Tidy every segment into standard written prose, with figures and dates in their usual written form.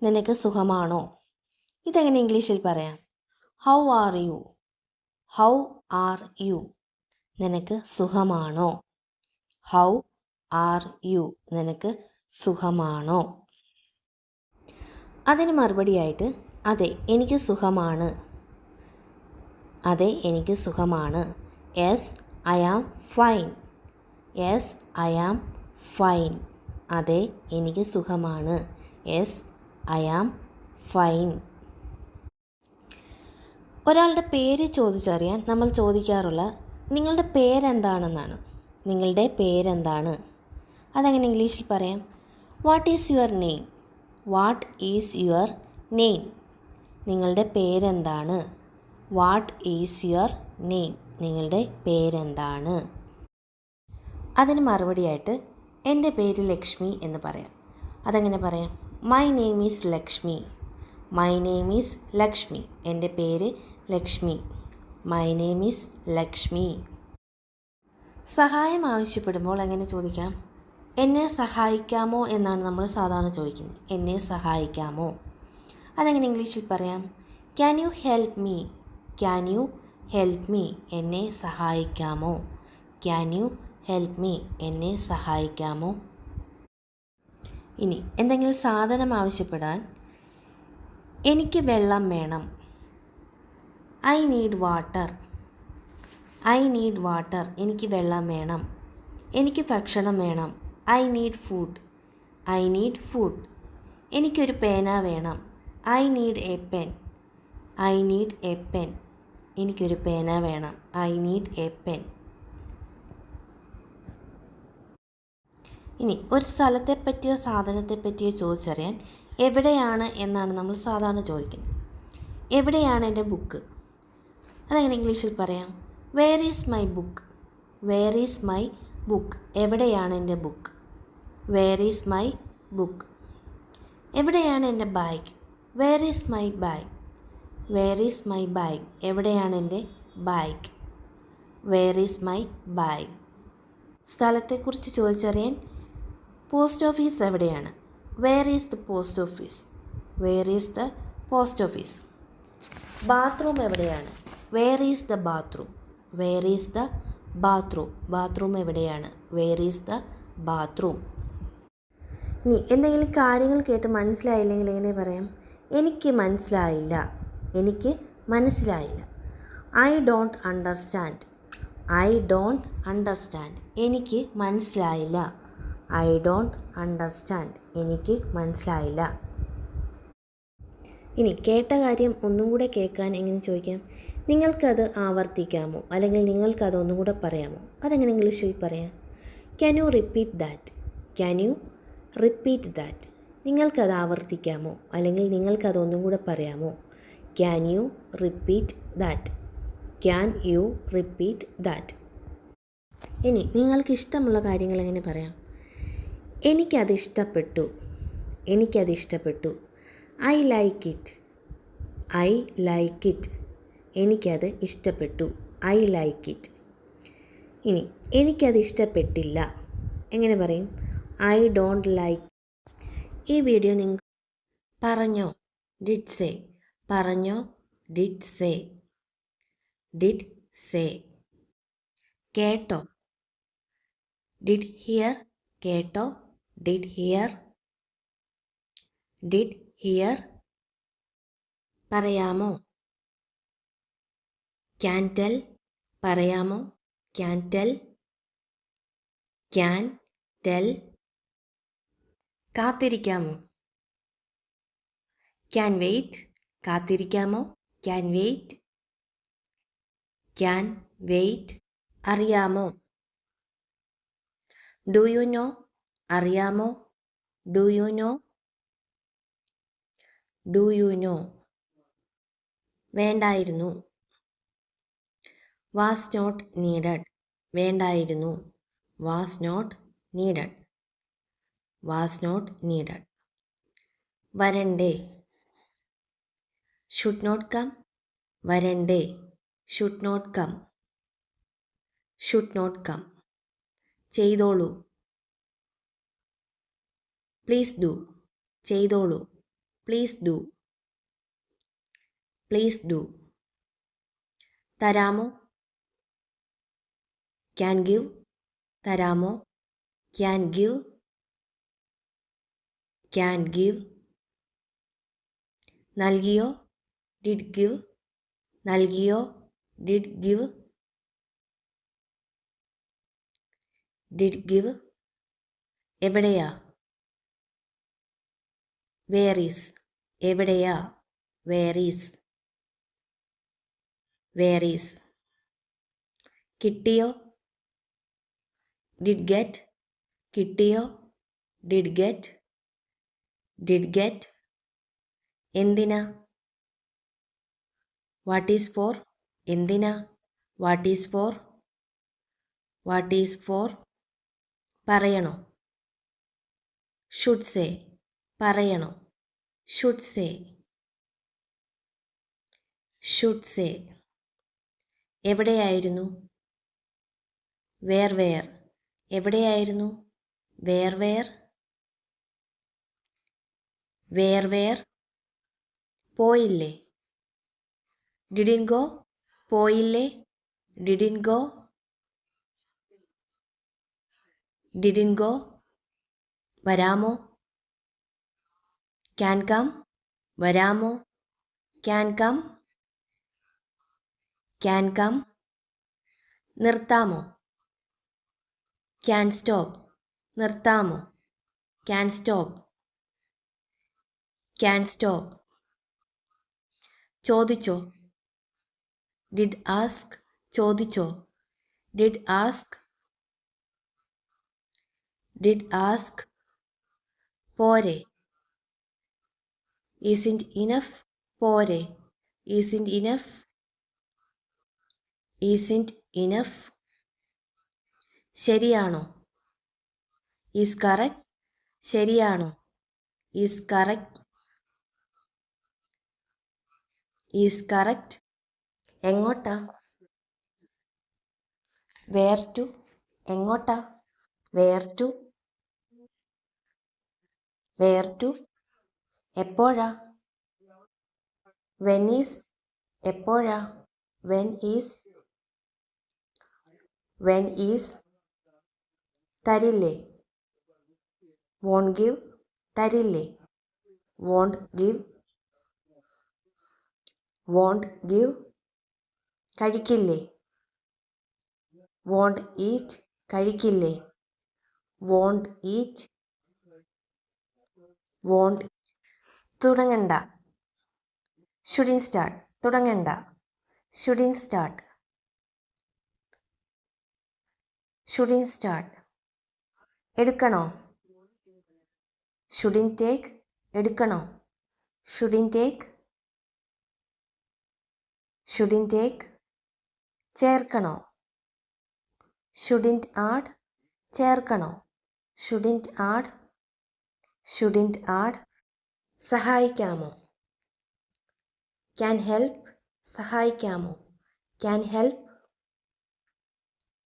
നിനക്ക് സുഖമാണോ? ഇതെങ്ങനെ ഇംഗ്ലീഷിൽ പറയാം? How are you? How are you? നിനക്ക് സുഖമാണോ? How are you? നിനക്ക് സുഖമാണോ? അതിന് മറുപടിയായിട്ട് അതെ എനിക്ക് സുഖമാണ്. അതെ എനിക്ക് സുഖമാണ്. Yes I am fine. Yes I am fine. അതെ എനിക്ക് സുഖമാണ്. Yes I am fine. ഒരാളുടെ പേര് ചോദിച്ചറിയാൻ നമ്മൾ ചോദിക്കാറുള്ള നിങ്ങളുടെ പേരെന്താണെന്നാണ്. നിങ്ങളുടെ പേരെന്താണ്? അതെങ്ങനെ ഇംഗ്ലീഷിൽ പറയാം? What is your name? What is your name? നിങ്ങളുടെ പേരെന്താണ്? What is your name? നിങ്ങളുടെ പേരെന്താണ്? അതിന് മറുപടിയായിട്ട് എൻ്റെ പേര് ലക്ഷ്മി എന്ന് പറയാം. അതെങ്ങനെ പറയാം? My name is Lakshmi. My name is Lakshmi. എൻ്റെ പേര് Lakshmi. My name is Lakshmi. സഹായം ആവശ്യപ്പെടുമ്പോൾ എങ്ങനെ ചോദിക്കാം? എന്നെ സഹായിക്കാമോ എന്നാണ് നമ്മൾ സാധാരണ ചോദിക്കുന്നത്. എന്നെ സഹായിക്കാമോ? അതെങ്ങനെ ഇംഗ്ലീഷിൽ പറയാം? Can you help me? Can you help me? എന്നെ സഹായിക്കാമോ? Can you help me? എന്നെ സഹായിക്കാമോ? ഇനി എന്തെങ്കിലും സാധനം ആവശ്യപ്പെടാൻ എനിക്ക് വെള്ളം വേണം. I need water. I need water. എനിക്ക് വെള്ളം വേണം. എനിക്ക് ഭക്ഷണം വേണം. I need food. I need food. എനിക്കൊരു പേന വേണം. I need A pen. I need A pen. എനിക്കൊരു പേന വേണം. I need A pen. ഇനി ഒരു സ്ഥലത്തെപ്പറ്റിയോ സാധനത്തെപ്പറ്റിയോ ചോദിച്ചറിയാൻ എവിടെയാണ് എന്നാണ് നമ്മൾ സാധാരണ ചോദിക്കുന്നത്. എവിടെയാണ് എൻ്റെ ബുക്ക്? അതെങ്ങനെ ഇംഗ്ലീഷിൽ പറയാം? Where is my book? Where is my book? എവിടെയാണ് എൻ്റെ book? Where is my book? എവിടെയാണ് എൻ്റെ bag? Where is my bag? Where is my bag? എവിടെയാണ് എൻ്റെ bag? Where is my bag? സ്ഥലത്തെക്കുറിച്ച് ചോദിച്ചറിയാൻ പോസ്റ്റ് ഓഫീസ് എവിടെയാണ്? Where is the post office? Where is the post office? Bathroom എവിടെയാണ്? Where is the bathroom? Where is the bathroom? Bathroom എവിടെയാണ്? Where is the bathroom? ഇനി എന്തെങ്കിലും കാര്യങ്ങൾ കേട്ട് മനസ്സിലായില്ലെങ്കിൽ എങ്ങനെ പറയാം? എനിക്ക് മനസ്സിലായില്ല. എനിക്ക് മനസ്സിലായില്ല. I don't understand. I don't understand. എനിക്ക് മനസ്സിലായില്ല. I don't understand. എനിക്ക് മനസ്സിലായില്ല. ഇനി കേട്ട കാര്യം ഒന്നും കൂടെ കേൾക്കാൻ എങ്ങനെ ചോദിക്കാം? നിങ്ങൾക്കത് ആവർത്തിക്കാമോ? അല്ലെങ്കിൽ നിങ്ങൾക്കത് ഒന്നും കൂടെ പറയാമോ? അതെങ്ങനെ ഇംഗ്ലീഷിൽ പറയാം? Can you repeat that? Can you repeat that? നിങ്ങൾക്കത് ആവർത്തിക്കാമോ? അല്ലെങ്കിൽ നിങ്ങൾക്കത് ഒന്നും കൂടെ പറയാമോ? Can you repeat that? Can you repeat that? ഇനി നിങ്ങൾക്ക് ഇഷ്ടമുള്ള കാര്യങ്ങൾ എങ്ങനെ പറയാം? എനിക്കത് ഇഷ്ടപ്പെട്ടു. എനിക്കത് ഇഷ്ടപ്പെട്ടു. I like it. I like it. എനിക്കത് ഇഷ്ടപ്പെട്ടു. I like it. ഇനി എനിക്കത് ഇഷ്ടപ്പെട്ടില്ല. എങ്ങനെ പറയും? I don't like. ഈ വീഡിയോ നിങ്ങൾ പറഞ്ഞോ? Did say. പറഞ്ഞോ? Did say. Did say. കേട്ടോ? Did hear. കേട്ടോ? Did hear. Did hear. പറയാമോ? Can tell. പറയാമോ? Can tell. Can tell. കാത്തിരിക്കാമോ? Can wait. കാത്തിരിക്കാമോ? Can wait. Can wait. അറിയാമോ? Do you know. അറിയാമോ? Do you know. Do you know. വേണ്ടായിരുന്നു. Was not needed. വേണ്ടായിരുന്നു. Was not needed. Was not needed. വരണ്ടേ. Should not come. വരണ്ടേ. Should not come. Should not come. ചെയ്തോളൂ. Please do. ചെയ്തോളൂ. Please do. Please do. തരാമോ? Can give. തരാമോ? Can give. Can give. നൽകിയോ? Did give. നൽകിയോ? Did give. Did give. എവിടെയാ? Where is. എവിടെയാ? Where is. Where is. കിട്ടിയോ? Did get. കിട്ടിയോ? Did get. Did get. എന്തിനാ? What is for. എന്തിനാ? What is for. What is for. പറയണോ? Should say. പറയണോ? Should say. Should say. എവിടെയായിരുന്നു? Where where. എവിടെയായിരുന്നു? Where where. Where where. പോയില്ലേ? Didn't go. പോയില്ലേ? Didn't go. Didn't go. വരാമോ? Can come. വരാമോ? Can come. Can come. നിർത്താമോ? Can stop. നിർത്താമോ? Can stop. Can stop. ചോദിച്ചോ? Did ask. ചോദിച്ചോ? Did ask. Did ask. പോരെ. Isn't enough. പോരെ. Isn't enough. Isn't enough. ശരിയാണോ? Is correct. ശരിയാണോ? Is correct. Is correct. എങ്ങോട്ടാ? Where to. എങ്ങോട്ടാ? Where to. Where to. എപ്പോഴാ? When is. എപ്പോഴാ? When is. When is. തരില്ലേ? Won't give. തരില്ലേ? Won't give. Won't give. കഴിക്കില്ലേ? Won't eat. കഴിക്കില്ലേ? Won't eat. വോണ്ട്. തുടങ്ങണ്ട. Shouldn't start. തുടങ്ങണ്ട. Shouldn't start. Shouldn't start. എടുക്കണോ? Shouldn't take. എടുക്കണോ? Shouldn't take. Shouldn't take. ചേർക്കണോ? Shouldn't add. ചേർക്കണോ? Shouldn't add. Shouldn't add. സഹായിക്കാമോ? Can help. സഹായിക്കാമോ? Can help.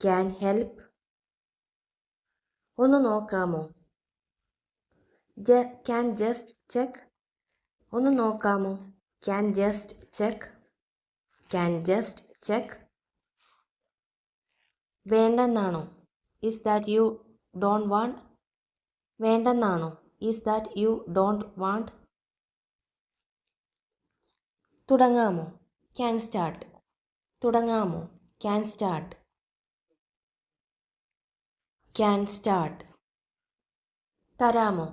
Can help. ഒന്ന് നോക്കാമോ? Can just check. ഒന്ന് നോക്കാമോ? Can just check. Can just check. വേണ്ടെന്നാണോ? Is that you don't want. വേണ്ടെന്നാണോ? Is that you don't want. തുടങ്ങാമോ? Can start. തുടങ്ങാമോ? Can start. Can start. തരാമോ?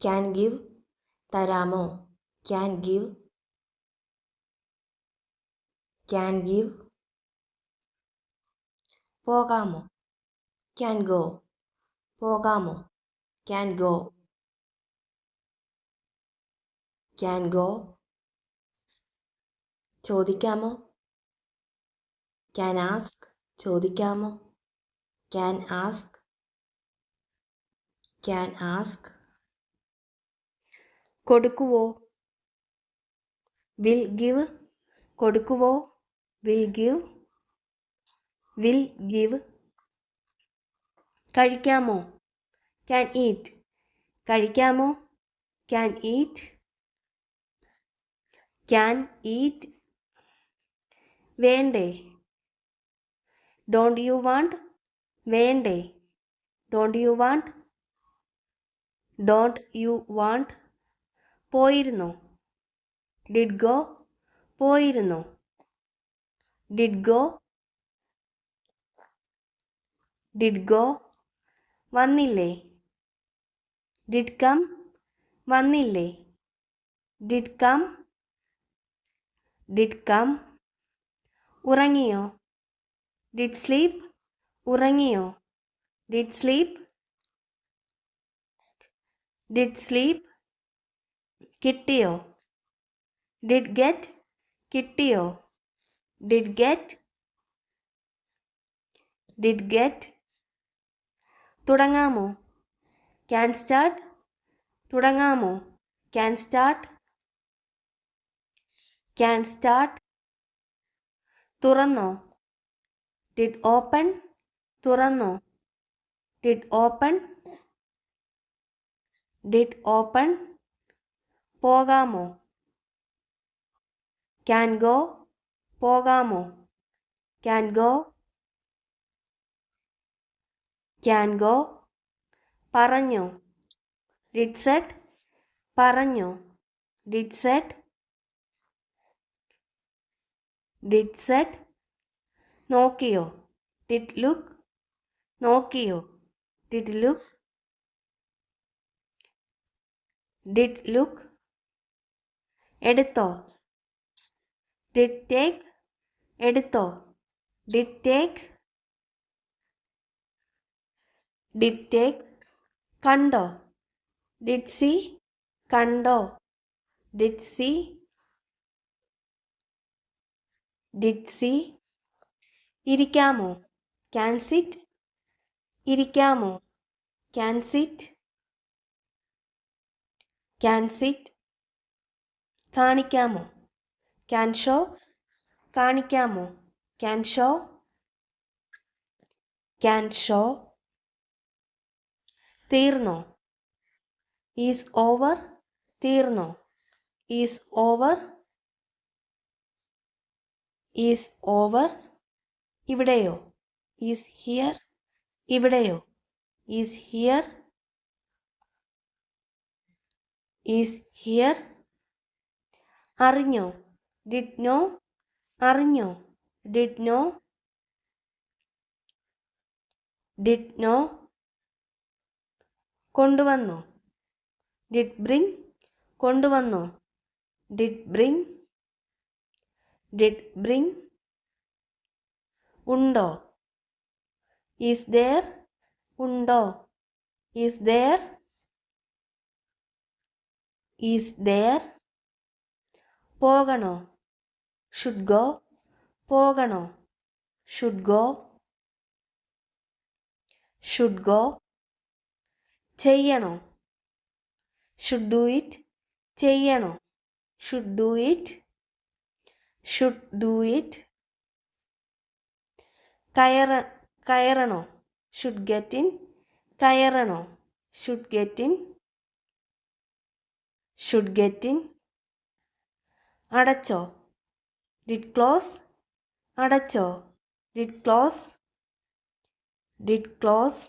Can give. തരാമോ? Can give. Can give. പോകാമോ? Can go. പോകാമോ? Can go. Can go. ചോദിക്കാമോ? Can ask. ചോദിക്കാമോ? Can ask. Can ask. കൊടുക്കുവോ? Will give. കൊടുക്കുവോ? Will give. Will give. കഴിക്കാമോ? Can eat. കഴിക്കാമോ? can eat, can eat. വേണ്ടേ, don't you want, വേണ്ടേ, don't you want, don't you want. പോയിരുന്നോ, did go, പോയിരുന്നോ, did go, did go. വന്നില്ലേ, did come, വന്നില്ലേ, did come, did come. ഉറങ്ങിയോ, did sleep, ഉറങ്ങിയോ, did sleep, did sleep. കിട്ടിയോ, did get, കിട്ടിയോ, did get, did get. തുടങ്ങാമോ, can start, തുടങ്ങാമോ, can start, can start. തുറന്നോ, did open, തുറന്നോ, did open, did open. പോകാമോ, can go, പോകാമോ, can go, can go. പറഞ്ഞോ, did said, പറഞ്ഞോ, did said, did said. നോക്കിയോ, did look, നോക്കിയോ, did look, did look. എടുത്തോ, did take, എടുത്തോ, did take, did take. കണ്ടോ, did see, കണ്ടോ, did see, did see. ഇരിക്കാമോ, can sit, ഇരിക്കാമോ, can sit, can sit. കാണിക്കാമോ, can show, കാണിക്കാമോ, can show, can show. തീർന്നോ, is over, തീർന്നോ, is over, is over. ഇവിടെയോ, is here, ഇവിടെയോ, is here, is here. അറിഞ്ഞോ, did know, അറിഞ്ഞോ, did know, did know. കൊണ്ടുവന്നോ, did bring, കൊണ്ടുവന്നോ, did bring, did bring. ഉണ്ടോ, is there, ഉണ്ടോ, is there, is there. പോകണോ, should go, പോകണോ, should go, should go. ചെയ്യണോ, should do it, ചെയ്യണോ, should do it, should do it. കയറണോ, should get in, കയറണോ, should get in, should get in. അടച്ചോ, did close, അടച്ചോ, did close, did close.